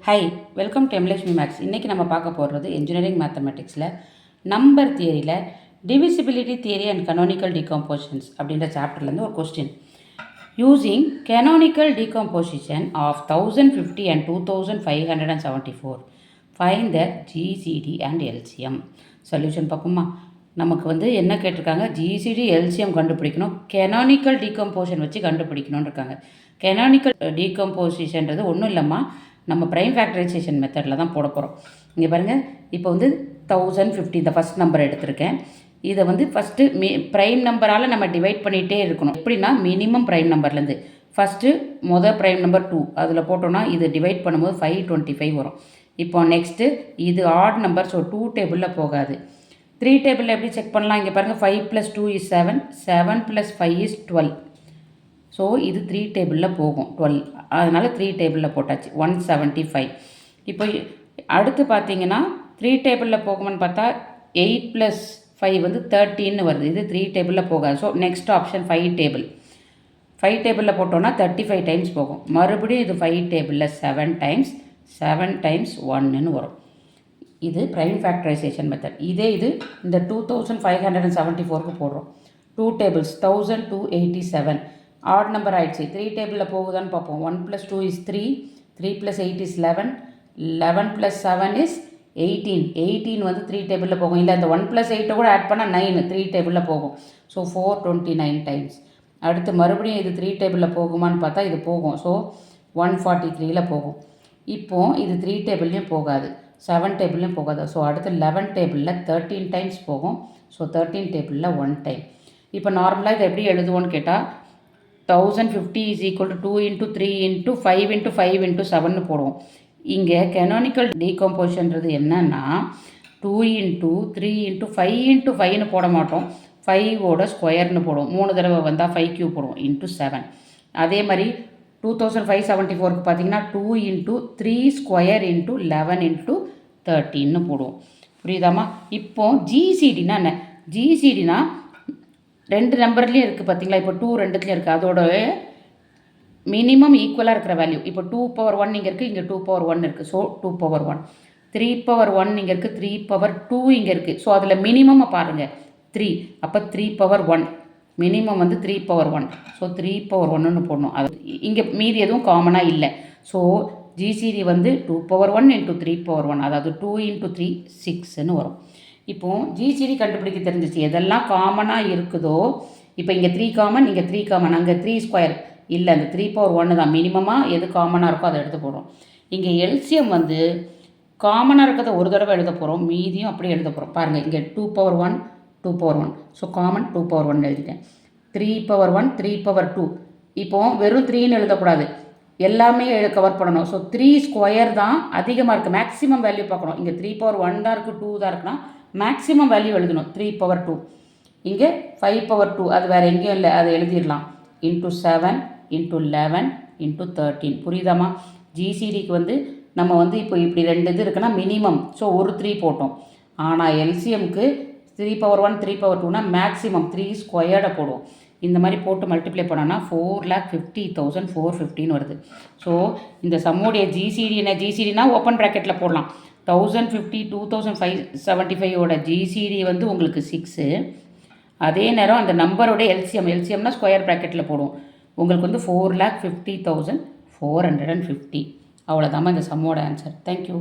Hi, welcome to M Lakshmi maths. இன்றைக்கி நம்ம பார்க்க போகிறது இன்ஜினியரிங் மேத்தமெட்டிக்ஸில் நம்பர் தியரியில் divisibility theory and canonical decompositions அப்படின்ற சாப்டர்லேருந்து ஒரு question. Using canonical decomposition of 1050 and 2574 find the GCD and LCM. Solution பார்ப்போமா? நமக்கு என்ன கேட்டிருக்காங்க, ஜிசிடி எல்சிஎம் கண்டுபிடிக்கணும், கெனானிக்கல் டீகம்போசிஷன் வச்சு கண்டுபிடிக்கணும்னு இருக்காங்க. கெனானிக்கல் டீகம்போசிஷன்றது ஒன்றும் இல்லைம்மா, நம்ம ப்ரைம் ஃபேக்டரைசேஷன் மெத்தடில் தான் போட போகிறோம். இங்கே பாருங்கள், இப்போ 1050 இந்த ஃபஸ்ட் நம்பர் எடுத்திருக்கேன். இதை ஃபஸ்ட்டு ப்ரைம் நம்பரால் நம்ம டிவைட் பண்ணிகிட்டே இருக்கணும். எப்படின்னா மினிமம் ப்ரைம் நம்பர்லேருந்து ஃபஸ்ட்டு ப்ரைம் நம்பர் 2 அதில் போட்டோன்னா இது டிவைட் பண்ணும்போது 525 வரும். இப்போ நெக்ஸ்ட்டு இது ஆட் நம்பர், ஸோ 2 டேபிளில் போகாது. 3 டேபிளில் எப்படி செக் பண்ணலாம்? இங்கே பாருங்கள், 5 + 2 = 7, 7 + 5 = 12. ஸோ இது 3 டேபிளில் போகும், 12. அதனால் 3 டேபிளில் போட்டாச்சு, 175. இப்போ அடுத்து பார்த்தீங்கன்னா 3 டேபிளில் போகும்னு பார்த்தா 8 + 5 13 வருது. இது 3 டேபிளில் போகாது. So next option 5 table. 5 டேபிளில் போட்டோன்னா 35 டைம்ஸ் போகும். மறுபடியும் இது 5 டேபிளில் 7 டைம்ஸ், 7 டைம்ஸ் 1ன்னு வரும். இது ப்ரைம் ஃபேக்டரைசேஷன் மெத்தட். இது இந்த 2574க்கு போடுறோம். 2 டேபிள்ஸ் 1287 ஆட் நம்பர் ஆகிடுச்சு. 3 டேபிளில் போகுதான்னு பார்ப்போம். 1 + 2 = 3, 3 + 8 = 11, 11 + 7 = 18. 18 3 டேபிளில் போகும். இல்லை, இந்த 1 + 8 கூட ஆட் பண்ணால் 9, 3 டேபிளில் போகும். So 429 times. அடுத்து மறுபடியும் இது 3 டேபிளில் போகுமான்னு பார்த்தா இது போகும். ஸோ 143ல் போகும். இப்போது இது 3 டேபிள்லேயும் போகாது, 7 டேபிள்லேயும் போகாது. ஸோ அடுத்து 11 டேபிளில் 13 டைம்ஸ் போகும். ஸோ 13 டேபிளில் 1 டைம். இப்போ நார்மலாக இதை எப்படி எழுதுவோன்னு கேட்டால் 1050 = 2 × 3 × 5 × 5 × 7ன்னு போடுவோம். இங்கே கெனானிக்கல் டீகம்போசிஷன்றது என்னன்னா 2 × 3 × 5 × 5ன்னு போட மாட்டோம், 5ஓட ஸ்கொயர்னு போடுவோம். 3 தடவை வந்தால் 5³ போடுவோம், × 7. அதே மாதிரி 2574க்கு பார்த்தீங்கன்னா 2 × 3² × 11 × 13ன்னு போடுவோம். புரியுதாம்மா? இப்போ ஜிசிடினா என்ன? ஜிசிடினா 2 நம்பர்லேயும் இருக்குது பார்த்தீங்களா? இப்போ 2 ரெண்டுத்துலேயும் இருக்குது. அதோட மினிமம் ஈக்குவலாக இருக்கிற வேல்யூ. இப்போ 2^1 இங்கே இருக்குது, இங்கே 2^1 இருக்குது. ஸோ 2^1. 3^1 இங்கே இருக்குது, 3^2 இங்கே இருக்குது. ஸோ அதில் மினிமம் பாருங்கள் 3. அப்போ 3^1 மினிமம் 3^1. ஸோ 3^1ன்னு போடணும். அது இங்கே மீதி எதுவும் காமனாக இல்லை. ஸோ ஜிசிடி 2^1 × 3^1, அதாவது 2 × 3 6ன்னு வரும். இப்போது ஜிசிடி கண்டுபிடிக்க தெரிஞ்சிச்சு. எதெல்லாம் காமனாக இருக்குதோ, இப்போ இங்கே 3 காமன், இங்கே 3 காமன், அங்கே 3² இல்லை, அந்த 3^1 தான் மினிமமாக எது காமனாக இருக்கோ அதை எடுத்து போடுறோம். இங்கே எல்சிஎம் காமனாக இருக்கிறத ஒரு தடவை எழுத போகிறோம், மீதியும் அப்படியே எழுத போகிறோம். பாருங்கள், இங்கே 2^1 2^1, ஸோ காமன் 2^1 எழுதிட்டேன். 3^1 3^2. இப்போது வெறும் 3ன்னு எழுதக்கூடாது, எல்லாமே கவர் பண்ணணும். ஸோ 3² தான் அதிகமாக இருக்குது, மேக்ஸிமம் வேல்யூ பார்க்கணும். இங்கே 3^1 தான் இருக்குது, 2 தான் இருக்குன்னா மேக்ஸிமம் வேல்யூ எழுதணும், 3^2. இங்கே 5^2, அது வேறு எங்கேயும் இல்லை, அதை எழுதிடலாம். × 7 × 11 × 13. புரியுதாம்மா? ஜிசிடிக்கு நம்ம இப்போ இப்படி 2 இது இருக்குன்னா மினிமம், ஸோ ஒரு 3 போட்டோம். ஆனால் எல்சிஎம்க்கு 3^1 3^2னா மேக்ஸிமம் 3² போடுவோம். இந்த மாதிரி போட்டு மல்டிப்ளை பண்ணோன்னா 4,50,450ன்னு வருது. ஸோ இந்த சம்மோடைய ஜிசிடி என்ன? ஜிசிடினா ஓப்பன் ப்ராக்கெட்டில் போடலாம். 1050 2575ஓட ஜிசிடி உங்களுக்கு 6. அதே நேரம் அந்த நம்பரோட எல்சிஎம்னா ஸ்கொயர் ப்ராக்கெட்டில் போடுவோம். உங்களுக்கு 4,50,450. அவ்வளோதாம்மா இந்த சம்மோட ஆன்சர். தேங்க்யூ.